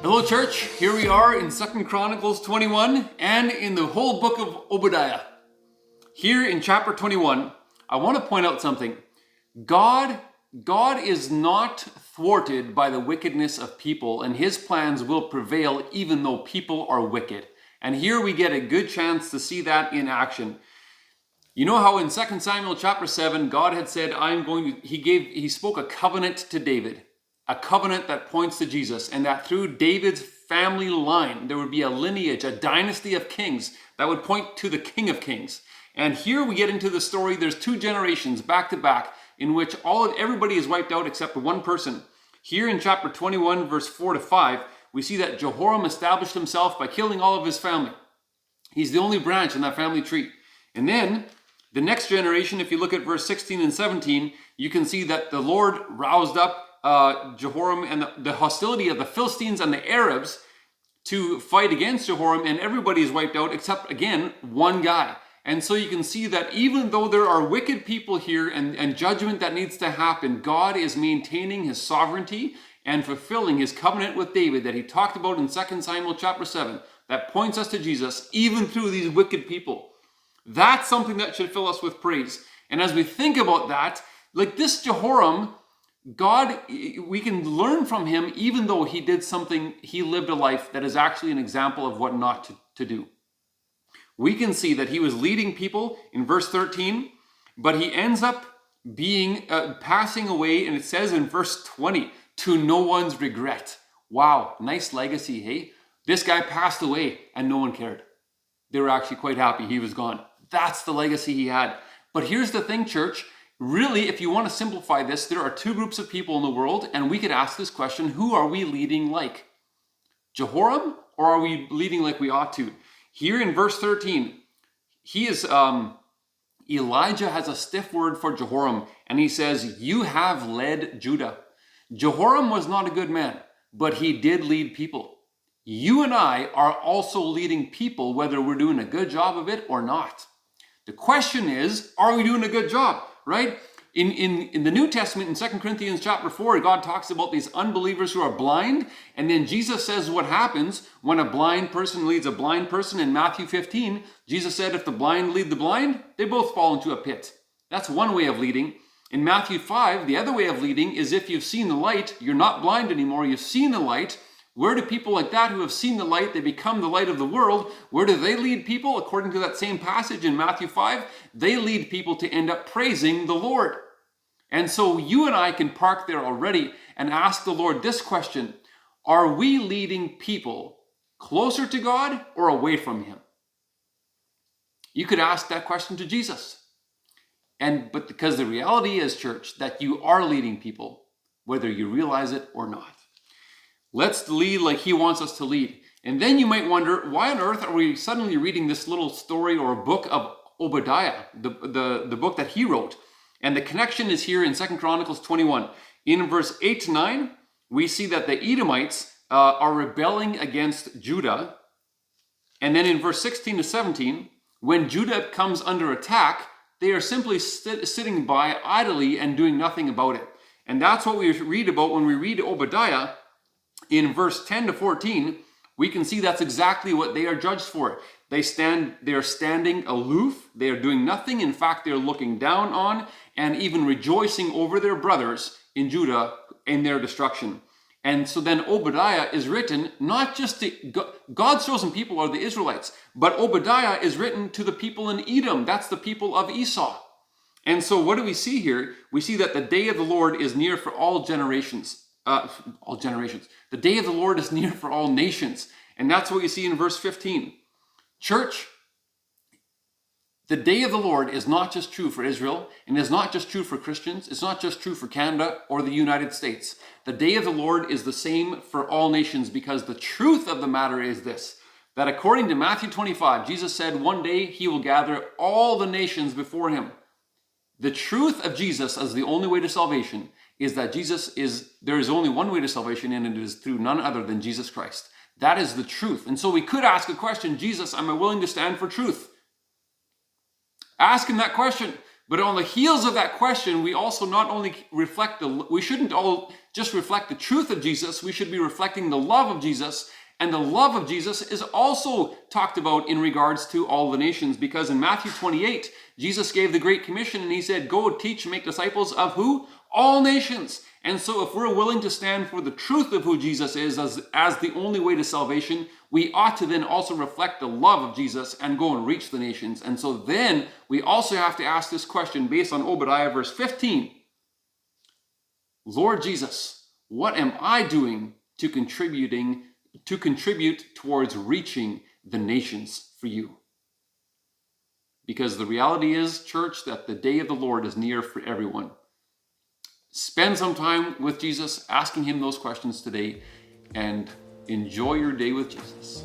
Hello church, here we are in 2 Chronicles 21 and in the whole book of Obadiah. Here in chapter 21, I want to point out something. God is not thwarted by the wickedness of people, and his plans will prevail even though people are wicked. And here we get a good chance to see that in action. You know how in 2 Samuel chapter 7, God had said, he spoke a covenant to David. A covenant that points to Jesus, and that through David's family line, there would be a lineage, a dynasty of kings that would point to the King of Kings. And here we get into the story. There's two generations back to back in which everybody is wiped out except one person. Here in chapter 21, verse 4 to 5, we see that Jehoram established himself by killing all of his family. He's the only branch in that family tree. And then the next generation, if you look at verse 16 and 17, you can see that the Lord roused up Jehoram and the hostility of the Philistines and the Arabs to fight against Jehoram, and everybody is wiped out except, again, one guy. And so you can see that even though there are wicked people here and judgment that needs to happen, God is maintaining his sovereignty and fulfilling his covenant with David that he talked about in 2 Samuel chapter 7 that points us to Jesus even through these wicked people. That's something that should fill us with praise. And as we think about that, like this Jehoram, God, we can learn from him even though he lived a life that is actually an example of what not to do. We can see that he was leading people in verse 13, but he ends up passing away, and it says in verse 20, to no one's regret. Wow, nice legacy, hey? This guy passed away and no one cared. They were actually quite happy he was gone. That's the legacy he had. But here's the thing, church. Really, if you want to simplify this, there are two groups of people in the world, and we could ask this question: who are we leading like? Jehoram, or are we leading like we ought to? Here in verse 13, Elijah has a stiff word for Jehoram, and he says, "You have led Judah." Jehoram was not a good man, but he did lead people. You and I are also leading people, whether we're doing a good job of it or not. The question is, are we doing a good job? Right? In the New Testament, in 2 Corinthians chapter 4, God talks about these unbelievers who are blind. And then Jesus says what happens when a blind person leads a blind person. In Matthew 15, Jesus said, if the blind lead the blind, they both fall into a pit. That's one way of leading. In Matthew 5, the other way of leading is if you've seen the light, you're not blind anymore, you've seen the light. Where do people like that who have seen the light, they become the light of the world? Where do they lead people? According to that same passage in Matthew 5, they lead people to end up praising the Lord. And so you and I can park there already and ask the Lord this question: are we leading people closer to God or away from him? You could ask that question to Jesus. But because the reality is, church, that you are leading people, whether you realize it or not. Let's lead like he wants us to lead. And then you might wonder, why on earth are we suddenly reading this little story or book of Obadiah, the book that he wrote? And the connection is here in 2 Chronicles 21. In verse 8 to 9, we see that the Edomites are rebelling against Judah. And then in verse 16 to 17, when Judah comes under attack, they are simply sitting by idly and doing nothing about it. And that's what we read about when we read Obadiah. In verse 10 to 14, we can see that's exactly what they are judged for. They are standing aloof. They are doing nothing. In fact, they're looking down on and even rejoicing over their brothers in Judah in their destruction. And so then Obadiah is written not just to God's chosen people are the Israelites, but Obadiah is written to the people in Edom. That's the people of Esau. And so what do we see here? We see that the day of the Lord is near for all generations. The day of the Lord is near for all nations. And that's what you see in verse 15. Church, the day of the Lord is not just true for Israel, and is not just true for Christians. It's not just true for Canada or the United States. The day of the Lord is the same for all nations, because the truth of the matter is this, that according to Matthew 25, Jesus said one day he will gather all the nations before him. The truth of Jesus as the only way to salvation is that there is only one way to salvation, and it is through none other than Jesus Christ. That is the truth. And so we could ask a question: Jesus, am I willing to stand for truth? Ask him that question. But on the heels of that question, we also not only we shouldn't all just reflect the truth of Jesus, we should be reflecting the love of Jesus. And the love of Jesus is also talked about in regards to all the nations, because in Matthew 28, Jesus gave the Great Commission and he said, go teach and make disciples of who? All nations. And so if we're willing to stand for the truth of who Jesus is as the only way to salvation, we ought to then also reflect the love of Jesus and go and reach the nations. And so then we also have to ask this question based on Obadiah verse 15. Lord Jesus, what am I doing to contribute towards reaching the nations for you? Because the reality is, church, that the day of the Lord is near for everyone. Spend some time with Jesus, asking him those questions today, and enjoy your day with Jesus.